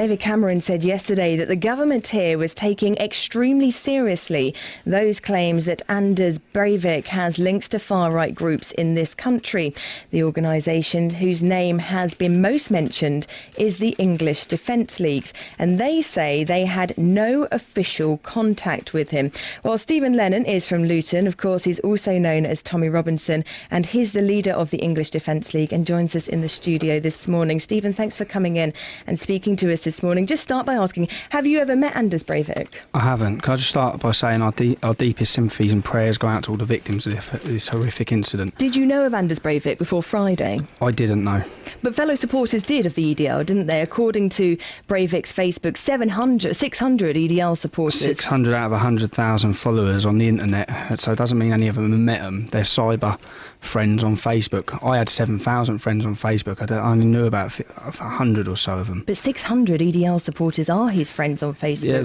David Cameron said yesterday that the government here was taking extremely seriously those claims that Anders Breivik has links to far-right groups in this country. The organisation whose name has been most mentioned is the English Defence Leagues, and they say they had no official contact with him. While Stephen Lennon is from Luton, of course, he's also known as Tommy Robinson, and he's the leader of the English Defence League and joins us in the studio this morning. Stephen, thanks for coming in and speaking to us this morning. Just start by asking, have you ever met Anders Breivik? I haven't. Can I just start by saying our deepest sympathies and prayers go out to all the victims of this horrific incident. Did you know of Anders Breivik before Friday? I didn't know. But fellow supporters did of the EDL, didn't they? According to Breivik's Facebook, 600 EDL supporters. 600 out of 100,000 followers on the internet. So it doesn't mean any of them have met them. They're cyber friends on Facebook. I had 7,000 friends on Facebook. I only knew about 100 or so of them. But 600 EDL supporters are his friends on Facebook. Yeah,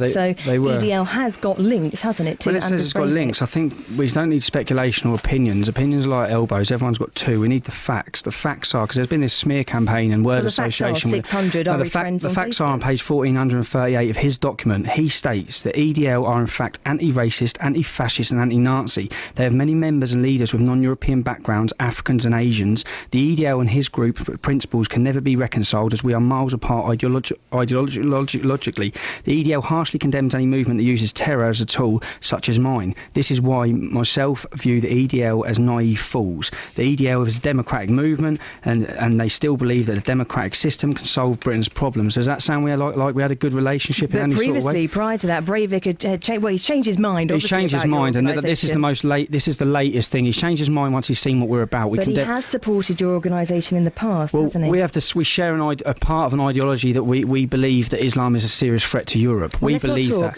they were. EDL has got links, hasn't it, to Well, it says it's got links. I think we don't need speculation or opinions. Opinions are like elbows. Everyone's got two. We need the facts. The facts are, because there's been this smear campaign and word association. The facts are 600 are his friends on Facebook. The facts are on page 1438 of his document. He states that EDL are in fact anti-racist, anti-fascist and anti-Nazi. They have many members and leaders with non-European backgrounds, Africans and Asians. The EDL and his group principles can never be reconciled, as we are miles apart ideologically. The EDL harshly condemns any movement that uses terror as a tool, such as mine. This is why myself view the EDL as naive fools. The EDL is a democratic movement, and they still believe that a democratic system can solve Britain's problems. Does that sound like we had a good relationship in any sort of way? But previously, prior to that, Breivik had he's changed his mind. He's changed his mind, and this is the latest thing. He's changed his mind once he's seen what we're about. But he has supported your organisation in the past, hasn't he? We share a part of an ideology that we believe that Islam is a serious threat to Europe. Well,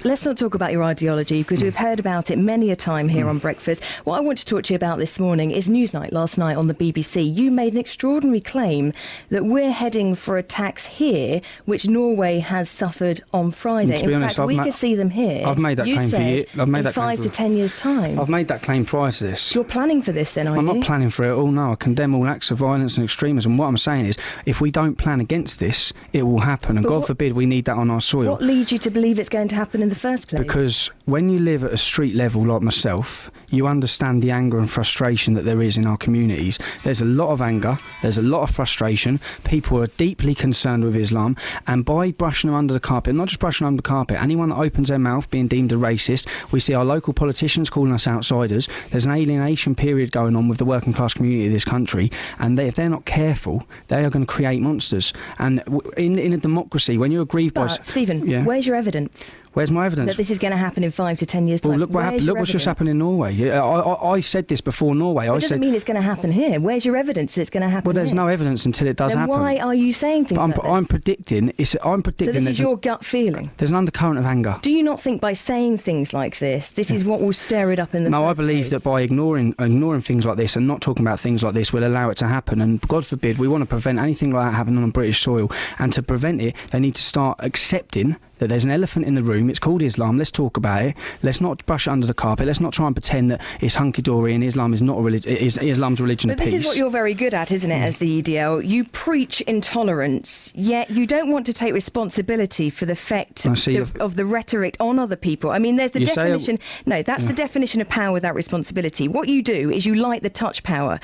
let's not talk about your ideology, because we've heard about it many a time here on Breakfast. What I want to talk to you about this morning is Newsnight last night on the BBC. You made an extraordinary claim that we're heading for attacks here, which Norway has suffered on Friday. In fact, we could see them here. I've made that claim for years. In 5 to 10 years' time. I've made that claim prior to this. You're planning for this then, are you? I'm not planning for it all, no. I condemn all acts of violence and extremism. What I'm saying is, if we don't plan against this, it will happen. And God forbid we need that on our soil. What leads you to believe it's going to happen in the first place? Because when you live at a street level like myself, you understand the anger and frustration that there is in our communities. There's a lot of anger, there's a lot of frustration. People are deeply concerned with Islam, and by brushing them under the carpet, not just brushing them under the carpet, anyone that opens their mouth being deemed a racist, we see our local politicians calling us outsiders. There's an alienation period going on with the working class community of this country, and if they're not careful, they are going to create monsters. And in a democracy, when you're aggrieved by... Stephen, where's your evidence? Where's my evidence? That this is going to happen in 5 to 10 years' time. Well, look what happened. Look what's just happened in Norway. I said this before Norway. It doesn't mean it's going to happen here. Where's your evidence that it's going to happen? Well, there's no evidence until it does happen. Then why are you saying things like this? I'm predicting. So this is your gut feeling. There's an undercurrent of anger. Do you not think by saying things like this is what will stir it up in the No, first I believe place? that by ignoring things like this and not talking about things like this will allow it to happen. And God forbid, we want to prevent anything like that happening on British soil. And to prevent it, they need to start accepting that there's an elephant in the room. It's called Islam. Let's talk about it. Let's not brush it under the carpet. Let's not try and pretend that it's hunky-dory and Islam is not a religion. Islam's a religion of peace. But this is what you're very good at, isn't it, as the EDL? You preach intolerance, yet you don't want to take responsibility for the effect of the rhetoric on other people. I mean, there's the definition... No, that's the definition of power without responsibility. What you do is you light the touch paper.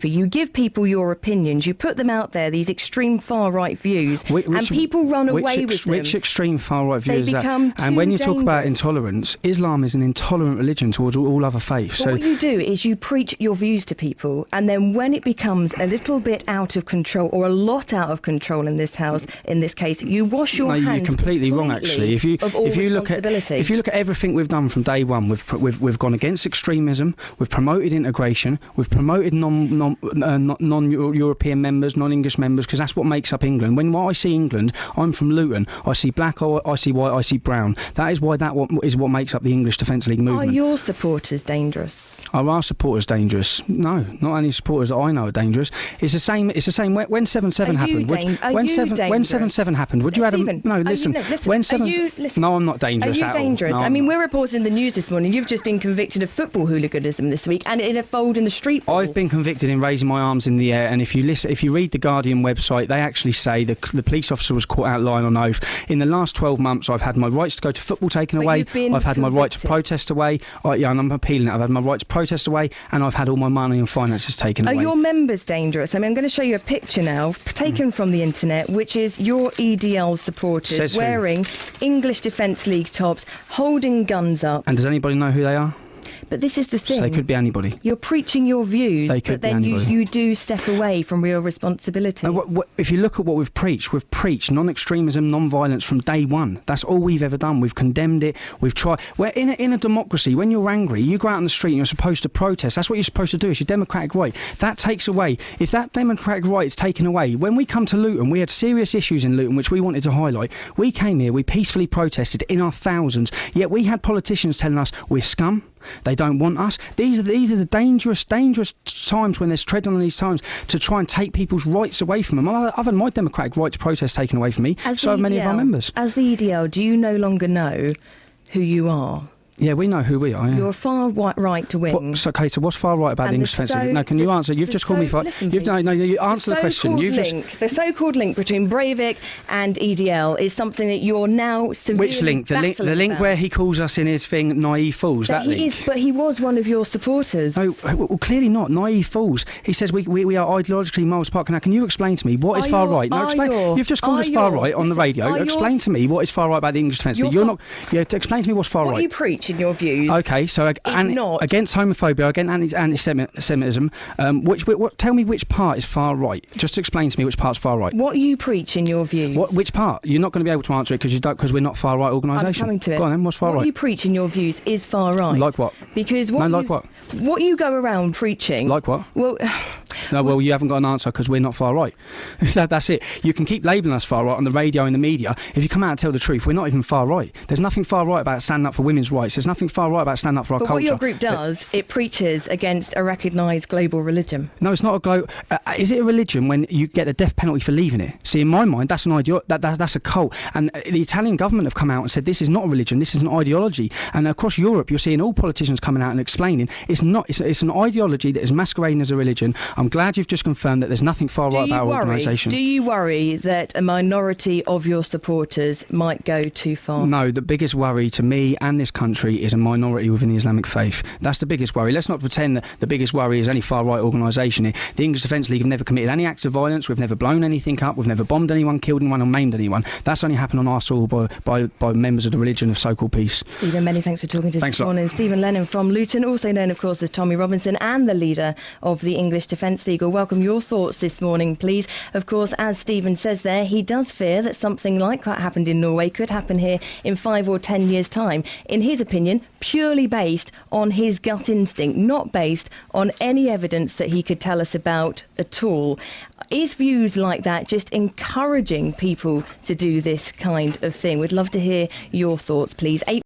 You give people your opinions. You put them out there, these extreme far-right views, and people run away with them. Which extreme far-right view is that? And when you talk about intolerance, Islam is an intolerant religion towards all other faiths. But what you do is you preach your views to people, and then when it becomes a little bit out of control, or a lot out of control in this house, in this case, you wash your hands. You're completely wrong, actually. If you look at everything we've done from day one, we've gone against extremism, we've promoted integration, we've promoted non-European members, non-English members, because that's what makes up England. When I see England, I'm from Luton. I see black, I see white, I see brown. That is why is what makes up the English Defence League movement. Are your supporters dangerous? Are our supporters dangerous? No, not only supporters that I know are dangerous. It's the same. It's the same. When 7/7 happened. When 7/7 happened, would you Stephen, no? Listen. When 7. No, I'm not dangerous. Are you dangerous? No, I mean, we're reporting the news this morning. You've just been convicted of football hooliganism this week, and in a fold in the street ball. I've been convicted in raising my arms in the air, and if you read the Guardian website, they actually say the police officer was caught out lying on oath. In the last 12 months, I've had my rights to go to football taken away. I've had my right to protest away. And I'm appealing it. I've had my right to protest away, and I've had all my money and finances taken away. Are your members dangerous? I mean, I'm going to show you a picture now, taken from the internet, which is your EDL supporters wearing English Defence League tops, holding guns up. And does anybody know who they are? But this is the thing. So they could be anybody. You're preaching your views, but then you do step away from real responsibility. If you look at what we've preached non-extremism, non-violence from day one. That's all we've ever done. We've condemned it. We've tried. We're in a democracy. When you're angry, you go out on the street and you're supposed to protest. That's what you're supposed to do. It's your democratic right. That takes away. If that democratic right is taken away, when we come to Luton, we had serious issues in Luton which we wanted to highlight. We came here, we peacefully protested in our thousands, yet we had politicians telling us we're scum. They don't want us. These are the dangerous times when there's treading on these times to try and take people's rights away from them. I've had my democratic right to protest taken away from me. So have many of our members. As the EDL, do you no longer know who you are? Yeah, we know who we are. Yeah. You're far right to wing. So what's far right about the English Defence League? No, can you answer? You've just called me far. You answer the question. The so-called link between Breivik and EDL is something that you're now severely Which link? The link where he calls us in his thing naive fools. That link. But he was one of your supporters. No, well, clearly not naive fools. He says we are ideologically miles apart. Now, can you explain to me what is far right? No, explain. You've just called us far right on the radio. Explain to me what is far right about the English Defence League. You're not. Yeah, explain to me what's far right. What you preach in your views. Okay, so against homophobia, against anti-Semitism. Tell me which part is far right. Just explain to me which part's far right. What you preach in your views. Which part? You're not going to be able to answer it because we're not far right organisation. I'm coming to it. Go on then. What's far right? What you preach in your views is far right. Like what? Because like what? What you go around preaching. Like what? Well. Well, you haven't got an answer because we're not far right. That's it. You can keep labelling us far right on the radio and the media. If you come out and tell the truth, we're not even far right. There's nothing far right about standing up for women's rights. There's nothing far right about standing up for our culture. What your group does, it preaches against a recognised global religion. No, it's not a global. Is it a religion when you get the death penalty for leaving it? See, in my mind, that's an that's a cult. And the Italian government have come out and said this is not a religion. This is an ideology. And across Europe, you're seeing all politicians coming out and explaining it's not. It's an ideology that is masquerading as a religion. I'm glad you've just confirmed that there's nothing far right about our organisation. Do you worry that a minority of your supporters might go too far? No, the biggest worry to me and this country is a minority within the Islamic faith. That's the biggest worry. Let's not pretend that the biggest worry is any far right organisation here. The English Defence League have never committed any acts of violence. We've never blown anything up. We've never bombed anyone, killed anyone, or maimed anyone. That's only happened on our soil by members of the religion of so-called peace. Stephen, many thanks for talking to us this morning. Stephen Lennon from Luton, also known, of course, as Tommy Robinson, and the leader of the English Defence League. Well, welcome your thoughts this morning, please. Of course, as Stephen says there, he does fear that something like what happened in Norway could happen here in 5 or 10 years' time. In his opinion, purely based on his gut instinct, not based on any evidence that he could tell us about at all. Is views like that just encouraging people to do this kind of thing? We'd love to hear your thoughts, please.